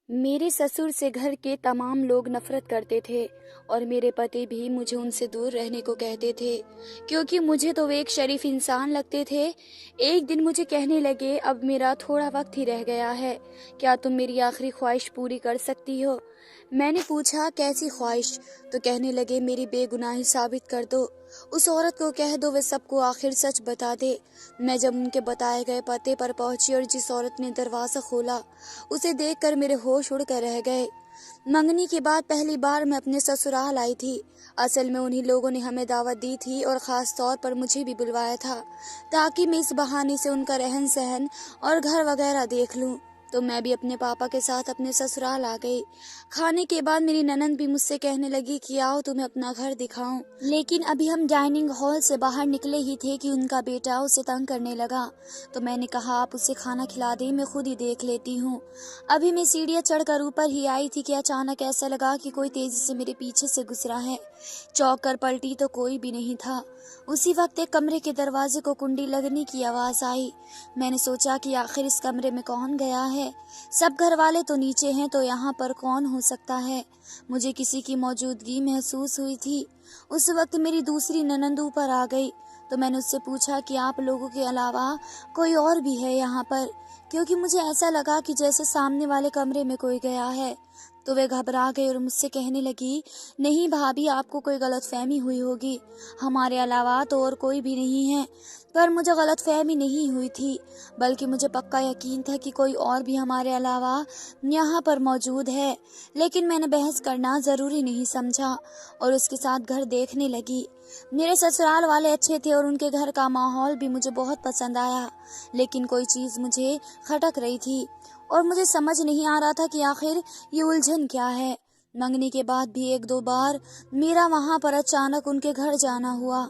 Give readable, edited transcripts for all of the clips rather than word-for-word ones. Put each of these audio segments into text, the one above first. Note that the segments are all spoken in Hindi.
मेरे ससुर से घर के तमाम लोग नफरत करते थे और मेरे पति भी मुझे उनसे दूर रहने को कहते थे, क्योंकि मुझे तो वे एक शरीफ इंसान लगते थे। एक दिन मुझे कहने लगे, अब मेरा थोड़ा वक्त ही रह गया है, क्या तुम मेरी आखिरी ख्वाहिश पूरी कर सकती हो? मैंने पूछा, कैसी ख्वाहिश? तो कहने लगे, मेरी बेगुनाही साबित कर दो, उस औरत को कह दो वे सबको आखिर सच बता दे। मैं जब उनके बताए गए पते पर पहुंची और जिस औरत ने दरवाजा खोला उसे देखकर मेरे होश उड़ कर रह गए। मंगनी के बाद पहली बार मैं अपने ससुराल आई थी। असल में उन्हीं लोगों ने हमें दावत दी थी और खास तौर पर मुझे भी बुलवाया था, ताकि मैं इस बहाने से उनका रहन सहन और घर वगैरह देख लूं। तो मैं भी अपने पापा के साथ अपने ससुराल आ गई। खाने के बाद मेरी ननंद भी मुझसे कहने लगी कि आओ तुम्हें अपना घर दिखाऊं। लेकिन अभी हम डाइनिंग हॉल से बाहर निकले ही थे कि उनका बेटा उसे तंग करने लगा। तो मैंने कहा, आप उसे खाना खिला दें, मैं खुद ही देख लेती हूँ। अभी मैं सीढ़ियाँ चढ़कर ऊपर ही आई थी कि अचानक ऐसा लगा कि कोई तेजी से मेरे पीछे से गुजरा है। चौंक कर पलटी तो कोई भी नहीं था। उसी वक्त एक कमरे के दरवाजे को कुंडी लगने की आवाज आई। मैंने सोचा कि आखिर इस कमरे में कौन गया है। सब घर वाले तो नीचे हैं, तो यहाँ पर कौन हो सकता है? मुझे किसी की मौजूदगी महसूस हुई थी। उस वक्त मेरी दूसरी ननंद ऊपर आ गई। तो मैंने उससे पूछा कि आप लोगों के अलावा कोई और भी है यहाँ पर, क्योंकि मुझे ऐसा लगा कि जैसे सामने वाले कमरे में कोई गया है। तो वे घबरा गई और मुझसे कहने लगी, नहीं भाभी, आपको कोई गलतफहमी हुई होगी, हमारे अलावा तो और कोई भी नहीं है। पर मुझे गलतफहमी नहीं हुई थी, बल्कि मुझे पक्का यकीन था कि कोई और भी हमारे अलावा यहाँ पर मौजूद है। लेकिन मैंने बहस करना ज़रूरी नहीं समझा और उसके साथ घर देखने लगी। मेरे ससुराल वाले अच्छे थे और उनके घर का माहौल भी मुझे बहुत पसंद आया, लेकिन कोई चीज़ मुझे खटक रही थी और मुझे समझ नहीं आ रहा था कि आखिर ये उलझन क्या है। मंगनी के बाद भी एक दो बार मेरा वहां पर अचानक उनके घर जाना हुआ,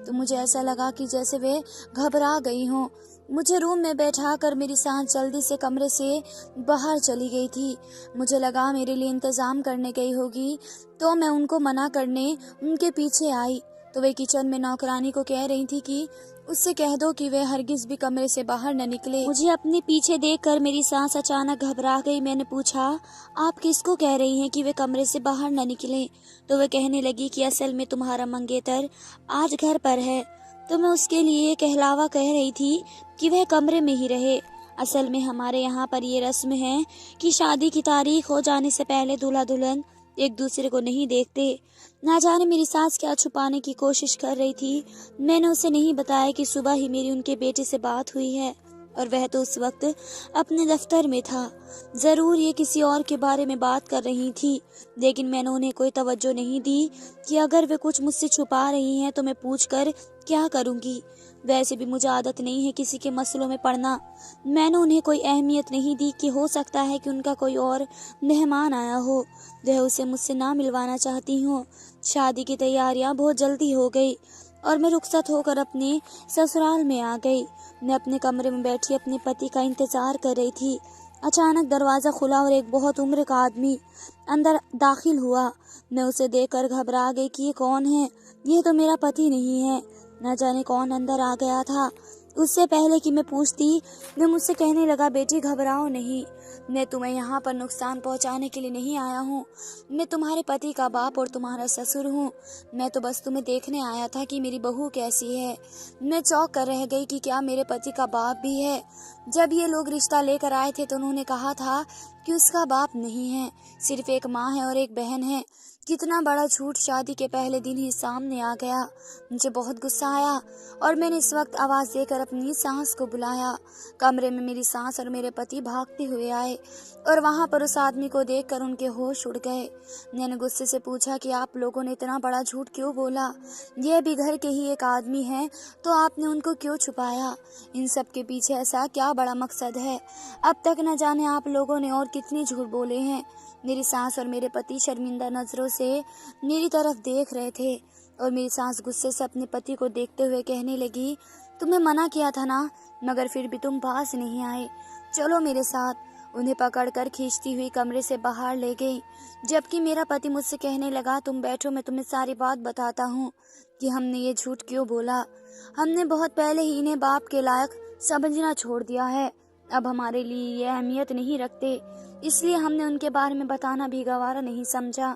तो मुझे ऐसा लगा कि जैसे वे घबरा गई हों। मुझे रूम में बैठाकर मेरी सास जल्दी से कमरे से बाहर चली गई थी। मुझे लगा मेरे लिए इंतजाम करने गई होगी, तो मैं उनको मना करने उनके पीछे आई। तो वे किचन में नौकरानी को कह रही थी कि उससे कह दो कि वे हरगिज भी कमरे से बाहर न निकले। मुझे अपने पीछे देखकर मेरी सांस अचानक घबरा गई। मैंने पूछा, आप किसको कह रही हैं कि वे कमरे से बाहर न निकले? तो वे कहने लगी कि असल में तुम्हारा मंगेतर आज घर पर है, तो मैं उसके लिए कहलावा कह रही थी कि वह कमरे में ही रहे। असल में हमारे यहाँ पर ये रस्म है कि शादी की तारीख हो जाने से पहले दूल्हा दुल्हन एक दूसरे को नहीं देखते। ना जाने मेरी सास क्या छुपाने की कोशिश कर रही थी। मैंने उसे नहीं बताया कि सुबह ही मेरी उनके बेटे से बात हुई है और वह तो उस वक्त अपने दफ्तर में था। जरूर ये किसी और के बारे में बात कर रही थी, लेकिन मैंने उन्हें कोई तवज्जो नहीं दी कि अगर वे कुछ मुझसे छुपा रही हैं तो मैं पूछकर क्या करूंगी। वैसे भी मुझे आदत नहीं है किसी के मसलों में पड़ना। मैंने उन्हें कोई अहमियत नहीं दी कि हो सकता है कि उनका कोई और मेहमान आया हो, वह उसे मुझसे ना मिलवाना चाहती हो। शादी की तैयारियां बहुत जल्दी हो गई और मैं रुखसत होकर अपने ससुराल में आ गई। मैं अपने कमरे में बैठी अपने पति का इंतजार कर रही थी। अचानक दरवाजा खुला और एक बहुत उम्र का आदमी अंदर दाखिल हुआ। मैं उसे देखकर घबरा गई कि ये कौन है। ये तो मेरा पति नहीं है। न जाने कौन अंदर आ गया था। उससे पहले कि मैं पूछती, मैं मुझसे कहने लगा, बेटी घबराओ नहीं, मैं तुम्हें यहाँ पर नुकसान पहुँचाने के लिए नहीं आया हूँ। मैं तुम्हारे पति का बाप और तुम्हारा ससुर हूँ। मैं तो बस तुम्हें देखने आया था कि मेरी बहू कैसी है। मैं चौंक कर रह गई कि क्या मेरे पति का बाप भी है। जब ये लोग रिश्ता लेकर आए थे तो उन्होंने कहा था कि उसका बाप नहीं है, सिर्फ एक माँ है और एक बहन है। कितना बड़ा झूठ शादी के पहले दिन ही सामने आ गया। मुझे बहुत गुस्सा आया और मैंने इस वक्त आवाज देकर अपनी सास को बुलाया। कमरे में मेरी सास और मेरे पति भागते हुए आए और वहां पर उस आदमी को देखकर उनके होश उड़ गए। मैंने गुस्से से पूछा कि आप लोगों ने इतना बड़ा झूठ क्यों बोला? यह भी घर के ही एक आदमी है, तो आपने उनको क्यों छुपाया? इन सब के पीछे ऐसा क्या बड़ा मकसद है? अब तक न जाने आप लोगों ने और कितने झूठ बोले हैं। मेरी सास और मेरे पति शर्मिंदा नजरों से मेरी तरफ देख रहे थे और मेरी सास गुस्से से अपने पति को देखते हुए कहने लगी, तुम्हें मना किया था ना, मगर फिर भी तुम पास नहीं आए। चलो मेरे साथ। उन्हें पकड़कर खींचती हुई कमरे से बाहर ले गई, जबकि मेरा पति मुझसे कहने लगा, तुम बैठो, मैं तुम्हें सारी बात बताता हूँ कि हमने ये झूठ क्यों बोला। हमने बहुत पहले ही इन्हें बाप के लायक समझना छोड़ दिया है। अब हमारे लिए ये अहमियत नहीं रखते। इसलिए हमने उनके बारे में बताना भी गवारा नहीं समझा।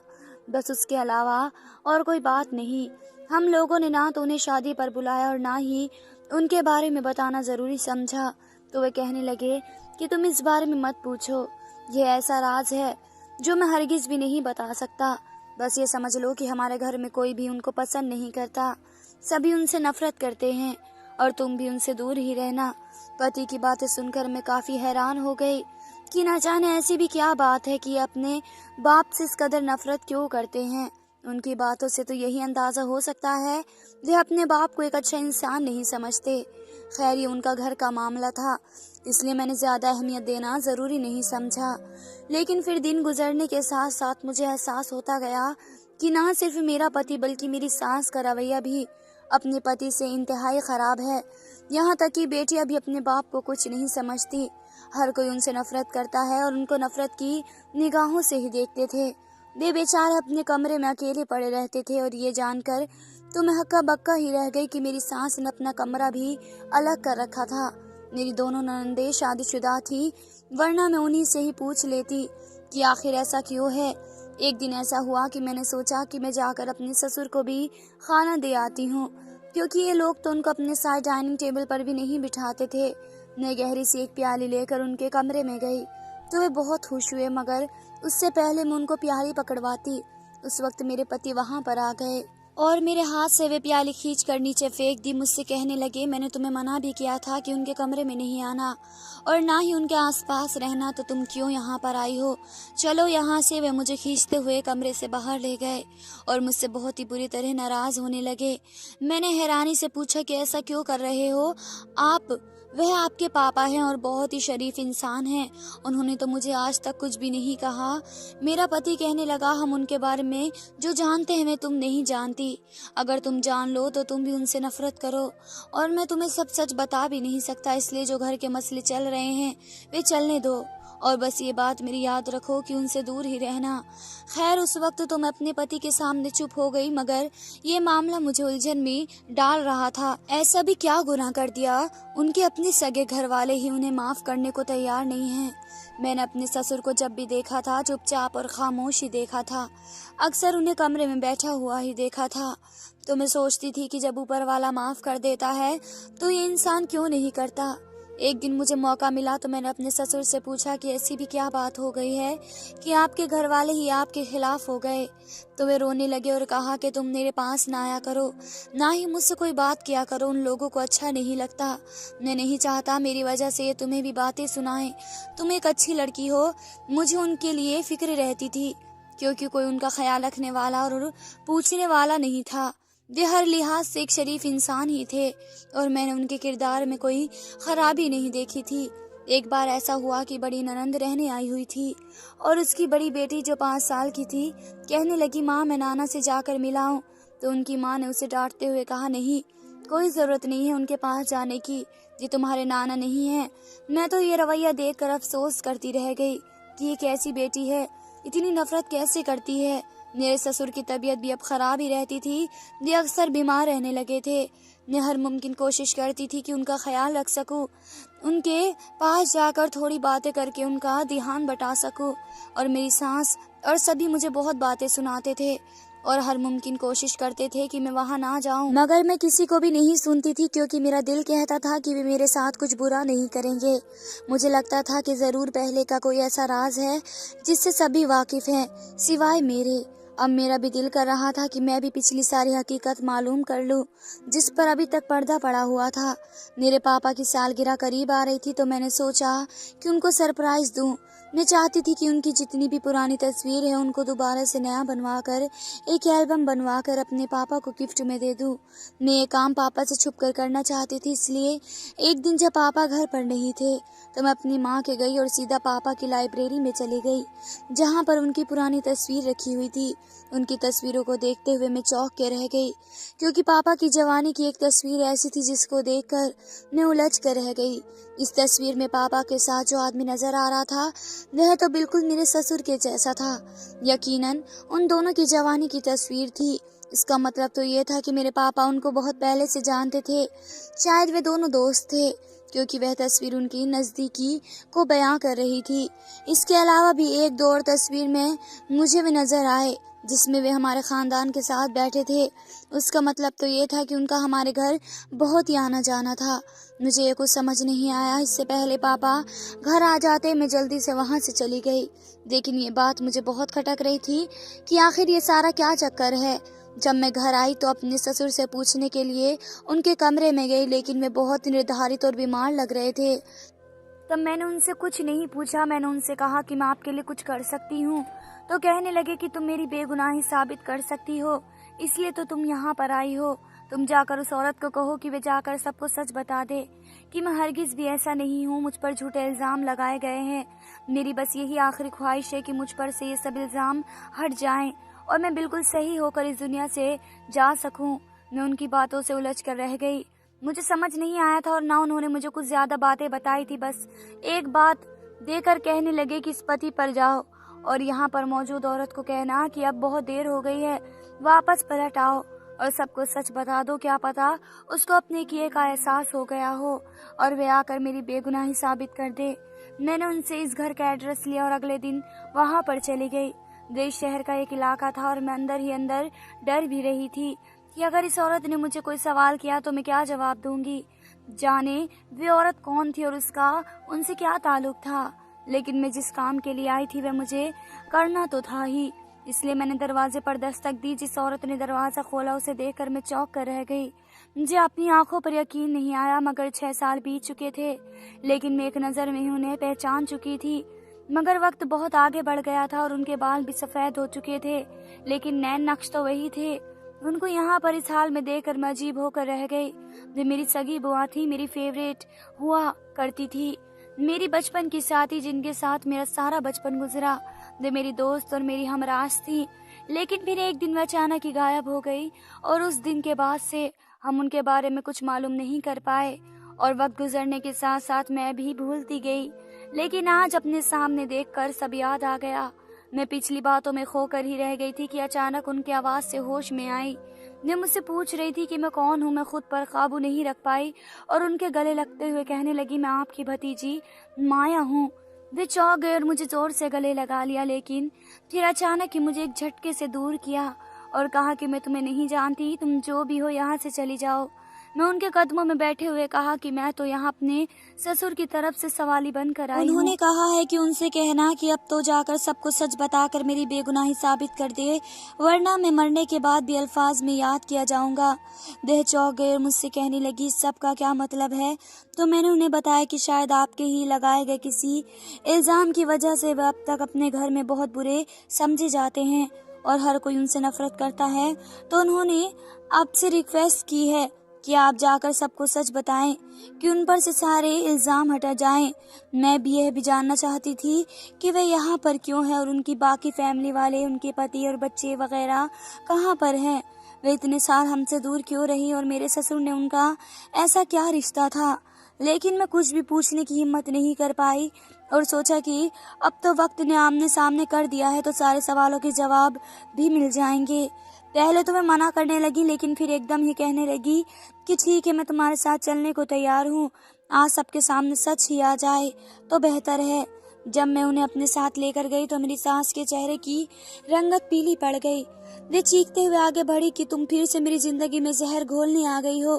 बस उसके अलावा और कोई बात नहीं। हम लोगों ने ना तो उन्हें शादी पर बुलाया और ना ही उनके बारे में बताना ज़रूरी समझा। तो वे कहने लगे कि तुम इस बारे में मत पूछो, ये ऐसा राज है जो मैं हरगिज़ भी नहीं बता सकता। बस ये समझ लो कि हमारे घर में कोई भी उनको पसंद नहीं करता, सभी उनसे नफरत करते हैं और तुम भी उनसे दूर ही रहना। पति की बातें सुनकर मैं काफ़ी हैरान हो गई कि न जाने ऐसी भी क्या बात है कि अपने बाप से इस कदर नफरत क्यों करते हैं। उनकी बातों से तो यही अंदाज़ा हो सकता है वे अपने बाप को एक अच्छा इंसान नहीं समझते। खैर, ये उनका घर का मामला था, इसलिए मैंने ज़्यादा अहमियत देना ज़रूरी नहीं समझा। लेकिन फिर दिन गुजरने के साथ साथ मुझे एहसास होता गया कि ना सिर्फ मेरा पति बल्कि मेरी सास का रवैया भी अपने पति से इंतहाई ख़राब है। यहाँ तक कि बेटियाँ भी अपने बाप को कुछ नहीं समझती। हर कोई उनसे नफरत करता है और उनको नफरत की निगाहों से ही देखते थे। वे बेचारे अपने कमरे में अकेले पड़े रहते थे और ये जानकर तो मैं हक्का बक्का ही रह गई कि मेरी सास ने अपना कमरा भी अलग कर रखा था। मेरी दोनों ननंदें शादीशुदा थी, वरना मैं उन्हीं से ही पूछ लेती कि आखिर ऐसा क्यों है। एक दिन ऐसा हुआ कि मैंने सोचा कि मैं जाकर अपने ससुर को भी खाना दे आती हूँ, क्योंकि ये लोग तो उनको अपने साथ डाइनिंग टेबल पर भी नहीं बिठाते थे। मैं गहरी सी एक प्याली लेकर उनके कमरे में गई तो वे बहुत खुश हुए, मगर उससे पहले मैं उनको प्याली पकड़वाती उस वक्त मेरे पति वहाँ पर आ गए और मेरे हाथ से वे प्याली खींच कर नीचे फेंक दी। मुझसे कहने लगे, मैंने तुम्हें मना भी किया था कि उनके कमरे में नहीं आना और ना ही उनके आसपास रहना, तो तुम क्यों यहाँ पर आई हो? चलो यहाँ से। वे मुझे खींचते हुए कमरे से बाहर ले गए और मुझसे बहुत ही बुरी तरह नाराज होने लगे। मैंने हैरानी से पूछा कि ऐसा क्यों कर रहे हो आप? वह आपके पापा हैं और बहुत ही शरीफ इंसान हैं, उन्होंने तो मुझे आज तक कुछ भी नहीं कहा। मेरा पति कहने लगा, हम उनके बारे में जो जानते हैं वे तुम नहीं जानती। अगर तुम जान लो तो तुम भी उनसे नफरत करो और मैं तुम्हें सब सच बता भी नहीं सकता, इसलिए जो घर के मसले चल रहे हैं वे चलने दो और बस ये बात मेरी याद रखो कि उनसे दूर ही रहना। खैर, उस वक्त तो मैं अपने पति के सामने चुप हो गई, मगर ये मामला मुझे उलझन में डाल रहा था। ऐसा भी क्या गुनाह कर दिया, उनके अपने सगे घर वाले ही उन्हें माफ करने को तैयार नहीं हैं। मैंने अपने ससुर को जब भी देखा था चुपचाप और खामोश ही देखा था, अक्सर उन्हें कमरे में बैठा हुआ ही देखा था। तो मैं सोचती थी कि जब ऊपर वाला माफ कर देता है तो ये इंसान क्यों नहीं करता। एक दिन मुझे मौका मिला तो मैंने अपने ससुर से पूछा कि ऐसी भी क्या बात हो गई है कि आपके घर वाले ही आपके खिलाफ हो गए। तो वे रोने लगे और कहा कि तुम मेरे पास ना आया करो, ना ही मुझसे कोई बात किया करो, उन लोगों को अच्छा नहीं लगता। मैं नहीं चाहता मेरी वजह से ये तुम्हें भी बातें सुनाएं। तुम एक अच्छी लड़की हो, मुझे उनके लिए फिक्र रहती थी, क्योंकि कोई उनका ख्याल रखने वाला और पूछने वाला नहीं था। वे हर लिहाज से एक शरीफ इंसान ही थे और मैंने उनके किरदार में कोई खराबी नहीं देखी थी। एक बार ऐसा हुआ कि बड़ी ननंद रहने आई हुई थी और उसकी बड़ी बेटी जो 5 साल की थी कहने लगी, माँ मैं नाना से जाकर मिलाऊं। तो उनकी माँ ने उसे डांटते हुए कहा, नहीं, कोई ज़रूरत नहीं है उनके पास जाने की, ये तुम्हारे नाना नहीं है। मैं तो ये रवैया देखकर अफसोस करती रह गई कि ये कैसी बेटी है, इतनी नफरत कैसे करती है। मेरे ससुर की तबीयत भी अब खराब ही रहती थी, वे अक्सर बीमार रहने लगे थे। मैं हर मुमकिन कोशिश करती थी कि उनका ख्याल रख सकूं, उनके पास जाकर थोड़ी बातें करके उनका ध्यान बटा सकूं। और मेरी सास और सभी मुझे बहुत बातें सुनाते थे और हर मुमकिन कोशिश करते थे कि मैं वहां ना जाऊं, मगर मैं किसी को भी नहीं सुनती थी, क्योंकि मेरा दिल कहता था कि वे मेरे साथ कुछ बुरा नहीं करेंगे। मुझे लगता था कि जरूर पहले का कोई ऐसा राज है जिससे सभी वाकिफ हैं सिवाय मेरे। अब मेरा भी दिल कर रहा था कि मैं भी पिछली सारी हकीकत मालूम कर लूं, जिस पर अभी तक पर्दा पड़ा हुआ था। मेरे पापा की सालगिरह करीब आ रही थी तो मैंने सोचा कि उनको सरप्राइज दूं। मैं चाहती थी कि उनकी जितनी भी पुरानी तस्वीर है उनको दोबारा से नया बनवाकर एक एल्बम बनवाकर अपने पापा को गिफ्ट में दे दूं। मैं ये काम पापा से छुप कर करना चाहती थी, इसलिए एक दिन जब पापा घर पर नहीं थे तो मैं अपनी माँ के गई और सीधा पापा की लाइब्रेरी में चली गई, जहाँ पर उनकी पुरानी तस्वीर रखी हुई थी। उनकी तस्वीरों को देखते हुए मैं चौंक के रह गई, क्योंकि पापा की जवानी की एक तस्वीर ऐसी थी जिसको देखकर मैं उलझ कर रह गई। इस तस्वीर में पापा के साथ जो आदमी नजर आ रहा था वह तो बिल्कुल मेरे ससुर के जैसा था। यकीनन उन दोनों की जवानी की तस्वीर थी। इसका मतलब तो ये था कि मेरे पापा उनको बहुत पहले से जानते थे। शायद वे दोनों दोस्त थे। क्योंकि वह तस्वीर उनकी नज़दीकी को बयां कर रही थी। इसके अलावा भी एक दो और तस्वीर में मुझे भी नज़र आए जिसमें वे हमारे ख़ानदान के साथ बैठे थे। उसका मतलब तो ये था कि उनका हमारे घर बहुत ही आना जाना था। मुझे ये कुछ समझ नहीं आया। इससे पहले पापा घर आ जाते मैं जल्दी से वहाँ से चली गई। लेकिन ये बात मुझे बहुत खटक रही थी कि आखिर ये सारा क्या चक्कर है। जब मैं घर आई तो अपने ससुर से पूछने के लिए उनके कमरे में गई, लेकिन वे बहुत निर्धारित और बीमार लग रहे थे। तब मैंने उनसे कुछ नहीं पूछा। मैंने उनसे कहा कि मैं आपके लिए कुछ कर सकती हूँ, तो कहने लगे कि तुम मेरी बेगुनाही साबित कर सकती हो, इसलिए तो तुम यहाँ पर आई हो। तुम जाकर उस औरत को कहो कि वे जाकर सबको सच बता दे कि मैं हरगिज भी ऐसा नहीं हूँ। मुझ पर झूठे इल्ज़ाम लगाए गए हैं। मेरी बस यही आखिरी ख्वाहिश है कि मुझ पर से ये सब इल्ज़ाम हट जाएं और मैं बिल्कुल सही होकर इस दुनिया से जा सकूं। मैं उनकी बातों से उलझ कर रह गई। मुझे समझ नहीं आया था और ना उन्होंने मुझे कुछ ज़्यादा बातें बताई थी। बस एक बात देकर कहने लगे कि इस पति पर जाओ और यहाँ पर मौजूद औरत को कहना कि अब बहुत देर हो गई है, वापस पलट आओ और सबको सच बता दो। क्या पता उसको अपने किए का एहसास हो गया हो और वे आकर मेरी बेगुनाही साबित कर दे। मैंने उनसे इस घर का एड्रेस लिया और अगले दिन वहाँ पर चली गई। देश शहर का एक इलाका था और मैं अंदर ही अंदर डर भी रही थी कि अगर इस औरत ने मुझे कोई सवाल किया तो मैं क्या जवाब दूंगी। जाने वे औरत कौन थी और उसका उनसे क्या ताल्लुक था। लेकिन मैं जिस काम के लिए आई थी वह मुझे करना तो था ही, इसलिए मैंने दरवाजे पर दस्तक दी। जिस औरत ने दरवाज़ा खोला उसे देखकर मैं चौंक कर रह गई। मुझे अपनी आंखों पर यकीन नहीं आया। मगर 6 साल बीत चुके थे, लेकिन मैं एक नज़र में ही उन्हें पहचान चुकी थी। मगर वक्त बहुत आगे बढ़ गया था और उनके बाल भी सफ़ेद हो चुके थे, लेकिन नैन नक्श तो वही थे। उनको यहाँ पर इस हाल में देखकर मैं अजीब होकर रह गई। वे मेरी सगी बुआ थी, मेरी फेवरेट हुआ करती थी, मेरी बचपन की साथी जिनके साथ मेरा सारा बचपन गुजरा। वे मेरी दोस्त और मेरी हमराज थी। लेकिन फिर एक दिन वह अचानक ही गायब हो गई और उस दिन के बाद से हम उनके बारे में कुछ मालूम नहीं कर पाए और वक्त गुजरने के साथ साथ मैं भी भूलती गई। लेकिन आज अपने सामने देखकर सब याद आ गया। मैं पिछली बातों में खोकर ही रह गई थी कि अचानक उनकी आवाज़ से होश में आई। वे मुझसे पूछ रही थी कि मैं कौन हूँ। मैं खुद पर काबू नहीं रख पाई और उनके गले लगते हुए कहने लगी, मैं आपकी भतीजी माया हूँ। वे चौंक गए और मुझे जोर से गले लगा लिया, लेकिन फिर अचानक ही मुझे एक झटके से दूर किया और कहा कि मैं तुम्हें नहीं जानती, तुम जो भी हो यहाँ से चली जाओ। मैं उनके कदमों में बैठे हुए कहा कि मैं तो यहाँ अपने ससुर की तरफ से सवाली बनकर आई हूँ। उन्होंने कहा है कि उनसे कहना कि अब तो जाकर सबको सच बताकर मेरी बेगुनाही साबित कर दे, वरना मैं मरने के बाद भी अल्फाज में याद किया जाऊंगा। देह चौंक गए और मुझसे कहने लगी, इस सब का क्या मतलब है। तो मैंने उन्हें बताया कि शायद आपके ही लगाए गए किसी इल्ज़ाम की वजह से वह अब तक अपने घर में बहुत बुरे समझे जाते हैं और हर कोई उनसे नफरत करता है। तो उन्होंने आपसे रिक्वेस्ट की है कि आप जाकर सबको सच बताएं कि उन पर से सारे इल्ज़ाम हटा जाएं। मैं भी यह भी जानना चाहती थी कि वे यहाँ पर क्यों है और उनकी बाकी फैमिली वाले, उनके पति और बच्चे वगैरह कहाँ पर हैं। वे इतने साल हमसे दूर क्यों रही और मेरे ससुर ने उनका ऐसा क्या रिश्ता था। लेकिन मैं कुछ भी पूछने की हिम्मत नहीं कर पाई और सोचा कि अब तो वक्त ने आमने सामने कर दिया है तो सारे सवालों के जवाब भी मिल जाएंगे। पहले तो मैं मना करने लगी, लेकिन फिर एकदम ही कहने लगी कि ठीक है, मैं तुम्हारे साथ चलने को तैयार हूँ। आज सबके सामने सच ही आ जाए तो बेहतर है। जब मैं उन्हें अपने साथ लेकर गई तो मेरी सास के चेहरे की रंगत पीली पड़ गई। वे चीखते हुए आगे बढ़ी कि तुम फिर से मेरी जिंदगी में जहर घोलने आ गई हो।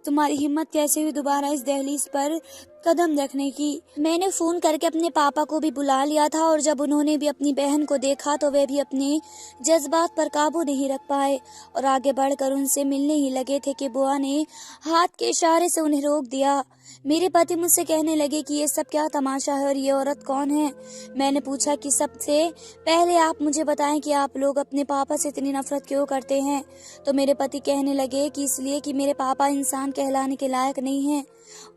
तुम्हारी हिम्मत कैसे हुई दोबारा इस दहलीज पर कदम रखने की। मैंने फोन करके अपने पापा को भी बुला लिया था और जब उन्होंने भी अपनी बहन को देखा तो वे भी अपने जज्बात पर काबू नहीं रख पाए और आगे बढ़कर उनसे मिलने ही लगे थे कि बुआ ने हाथ के इशारे से उन्हें रोक दिया। मेरे पति मुझसे कहने लगे कि ये सब क्या तमाशा है और ये औरत कौन है। मैंने पूछा कि सबसे पहले आप मुझे बताएं कि आप लोग अपने पापा से इतनी नफरत क्यों करते हैं। तो मेरे पति कहने लगे कि इसलिए कि मेरे पापा इंसान कहलाने के लायक नहीं हैं।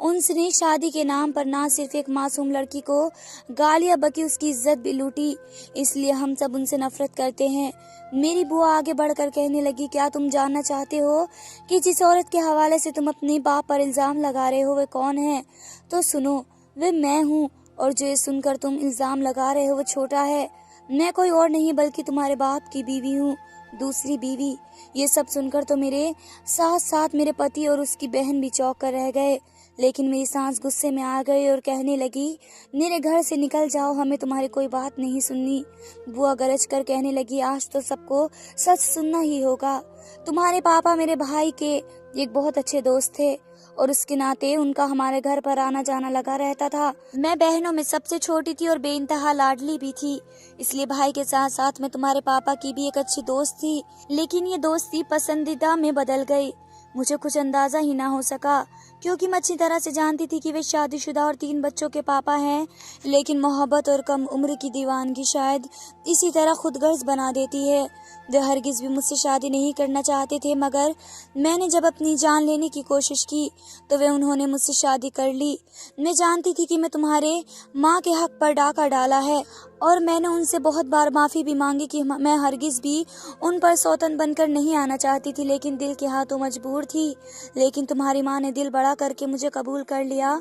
उनसे शादी के नाम पर ना सिर्फ एक मासूम लड़की को गालियां बकी, उसकी इज्जत भी लूटी, इसलिए हम सब उनसे नफरत करते हैं। मेरी बुआ आगे बढ़कर कहने लगी, क्या तुम जानना चाहते हो कि जिस औरत के हवाले से तुम अपने बाप पर इल्ज़ाम लगा रहे हो वे कौन है। तो सुनो, वे मैं हूँ और जो ये सुनकर तुम इल्ज़ाम लगा रहे हो वो छोटा है। मैं कोई और नहीं बल्कि तुम्हारे बाप की बीवी हूँ, दूसरी बीवी। ये सब सुनकर तो मेरे साथ साथ मेरे पति और उसकी बहन भी चौंक कर रह गए। लेकिन मेरी सास गुस्से में आ गई और कहने लगी, मेरे घर से निकल जाओ, हमें तुम्हारी कोई बात नहीं सुननी। बुआ गरज कर कहने लगी, आज तो सबको सच सुनना ही होगा। तुम्हारे पापा मेरे भाई के एक बहुत अच्छे दोस्त थे और उसके नाते उनका हमारे घर पर आना जाना लगा रहता था। मैं बहनों में सबसे छोटी थी और बेइंतहा लाडली भी थी, इसलिए भाई के साथ साथ में तुम्हारे पापा की भी एक अच्छी दोस्त थी। लेकिन ये दोस्ती पसंदीदा में बदल गई। मुझे कुछ अंदाजा ही ना हो सका, क्योंकि मैं अच्छी तरह से जानती थी कि वे शादीशुदा और 3 बच्चों के पापा हैं। लेकिन मोहब्बत और कम उम्र की दीवानगी शायद इसी तरह खुदगर्ज बना देती है। वे हरगिज भी मुझसे शादी नहीं करना चाहते थे, मगर मैंने जब अपनी जान लेने की कोशिश की तो वे उन्होंने मुझसे शादी कर ली। मैं जानती थी कि मैं तुम्हारे माँ के हक पर डाका डाला है और मैंने उनसे बहुत बार माफ़ी भी मांगी कि मैं हरगिज भी उन पर सौतन बनकर नहीं आना चाहती थी, लेकिन दिल के हाथों मजबूर थी। लेकिन तुम्हारी माँ ने दिल बड़ा करके मुझे कबूल कर लिया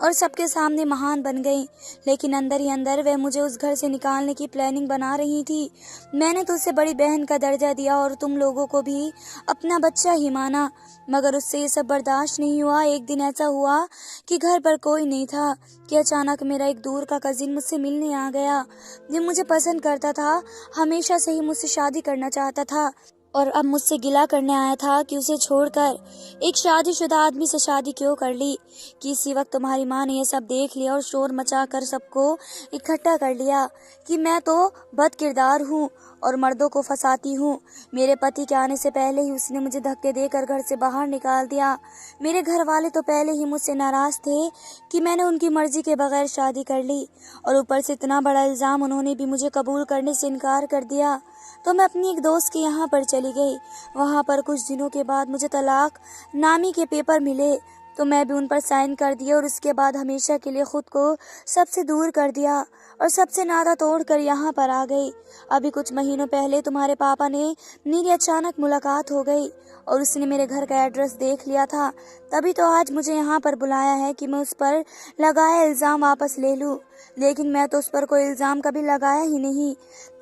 और सबके सामने महान बन गई। लेकिन अंदर ही अंदर वह मुझे उस घर से निकालने की प्लानिंग बना रही थी। मैंने तो उसे बड़ी बहन का दर्जा दिया और तुम लोगों को भी अपना बच्चा ही माना, मगर उससे ये सब बर्दाश्त नहीं हुआ। एक दिन ऐसा हुआ कि घर पर कोई नहीं था कि अचानक मेरा एक दूर का कजिन मुझसे मिलने आ गया। ये मुझे पसंद करता था, हमेशा से ही मुझसे शादी करना चाहता था और अब मुझसे गिला करने आया था कि उसे छोड़कर एक शादीशुदा आदमी से शादी क्यों कर ली। कि इसी वक्त तुम्हारी माँ ने यह सब देख लिया और शोर मचाकर सबको इकट्ठा कर लिया कि मैं तो बदकिरदार हूँ और मर्दों को फंसाती हूँ। मेरे पति के आने से पहले ही उसने मुझे धक्के देकर घर से बाहर निकाल दिया। मेरे घर वाले तो पहले ही मुझसे नाराज थे कि मैंने उनकी मर्जी के बगैर शादी कर ली और ऊपर से इतना बड़ा इल्ज़ाम उन्होंने भी मुझे कबूल करने से इनकार कर दिया। तो मैं अपनी एक दोस्त के यहाँ पर चली गई। वहाँ पर कुछ दिनों के बाद मुझे तलाक नामी के पेपर मिले तो मैं भी उन पर साइन कर दिया और उसके बाद हमेशा के लिए खुद को सबसे दूर कर दिया और सबसे नाता तोड़कर यहाँ पर आ गई। अभी कुछ महीनों पहले तुम्हारे पापा ने मेरी अचानक मुलाकात हो गई और उसने मेरे घर का एड्रेस देख लिया था। तभी तो आज मुझे यहाँ पर बुलाया है कि मैं उस पर लगाया इल्ज़ाम वापस ले लूँ। लेकिन मैं तो उस पर कोई इल्ज़ाम कभी लगाया ही नहीं।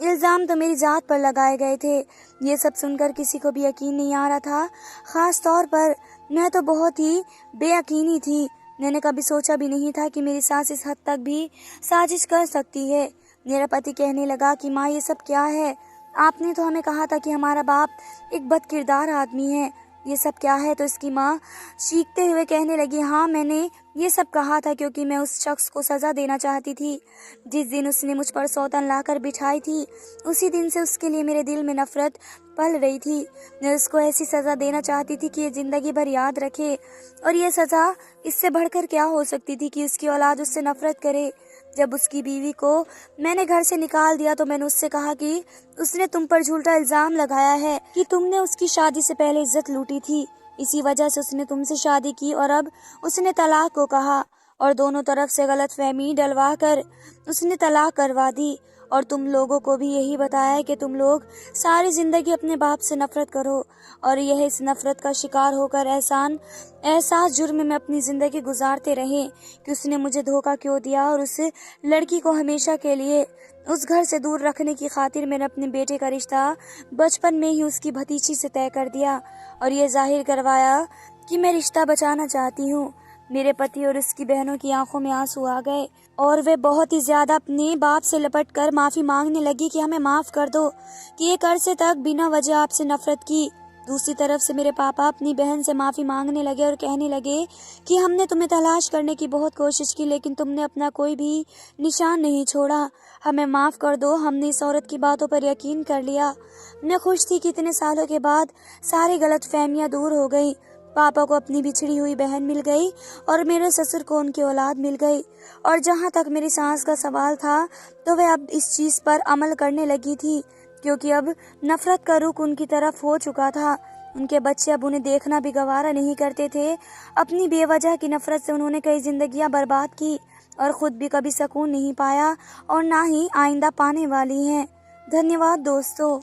इल्ज़ाम तो मेरी जात पर लगाए गए थे। ये सब सुनकर किसी को भी यकीन नहीं आ रहा था, ख़ास तौर पर मैं तो बहुत ही बेयकीनी थी। मैंने कभी सोचा भी नहीं था कि मेरी सास इस हद तक भी साजिश कर सकती है। मेरा पति कहने लगा कि माँ, ये सब क्या है? आपने तो हमें कहा था कि हमारा बाप एक बदकिरदार आदमी है, ये सब क्या है? तो इसकी माँ चीखते हुए कहने लगी, हाँ, मैंने ये सब कहा था क्योंकि मैं उस शख्स को सज़ा देना चाहती थी। जिस दिन उसने मुझ पर सौतन लाकर बिठाई थी, उसी दिन से उसके लिए मेरे दिल में नफरत पल रही थी। मैं उसको ऐसी सज़ा देना चाहती थी कि ये ज़िंदगी भर याद रखे, और ये सज़ा इससे बढ़कर क्या हो सकती थी कि उसकी औलाद उससे नफरत करे। जब उसकी बीवी को मैंने घर से निकाल दिया तो मैंने उससे कहा कि उसने तुम पर झूठा इल्ज़ाम लगाया है कि तुमने उसकी शादी से पहले इज्जत लूटी थी, इसी वजह से उसने तुमसे शादी की और अब उसने तलाक को कहा और दोनों तरफ से गलतफहमी डलवा कर उसने तलाक करवा दी। और तुम लोगों को भी यही बताया है कि तुम लोग सारी जिंदगी अपने बाप से नफरत करो और यह इस नफरत का शिकार होकर एहसास जुर्म में अपनी जिंदगी गुजारते रहे कि उसने मुझे धोखा क्यों दिया। और उस लड़की को हमेशा के लिए उस घर से दूर रखने की खातिर मैंने अपने बेटे का रिश्ता बचपन में ही उसकी भतीजी से तय कर दिया और ये जाहिर करवाया कि मैं रिश्ता बचाना चाहती हूँ। मेरे पति और उसकी बहनों की आंखों में आंसू आ गए और वे बहुत ही ज्यादा अपने बाप से लपटकर माफी मांगने लगी कि हमें माफ कर दो कि एक अरसे तक बिना वजह आपसे नफरत की। दूसरी तरफ से मेरे पापा अपनी बहन से माफी मांगने लगे और कहने लगे कि हमने तुम्हें तलाश करने की बहुत कोशिश की, लेकिन तुमने अपना कोई भी निशान नहीं छोड़ा। हमें माफ कर दो, हमने इस औरत की बातों पर यकीन कर लिया। मैं खुश थी कि इतने सालों के बाद सारी गलतफहमियां दूर हो गई। पापा को अपनी बिछड़ी हुई बहन मिल गई और मेरे ससुर को उनकी औलाद मिल गई। और जहाँ तक मेरी सास का सवाल था तो वह अब इस चीज़ पर अमल करने लगी थी, क्योंकि अब नफरत का रुख उनकी तरफ हो चुका था। उनके बच्चे अब उन्हें देखना भी गवारा नहीं करते थे। अपनी बेवजह की नफरत से उन्होंने कई जिंदगियां बर्बाद की और खुद भी कभी सुकून नहीं पाया और ना ही आइंदा पाने वाली हैं। धन्यवाद दोस्तों।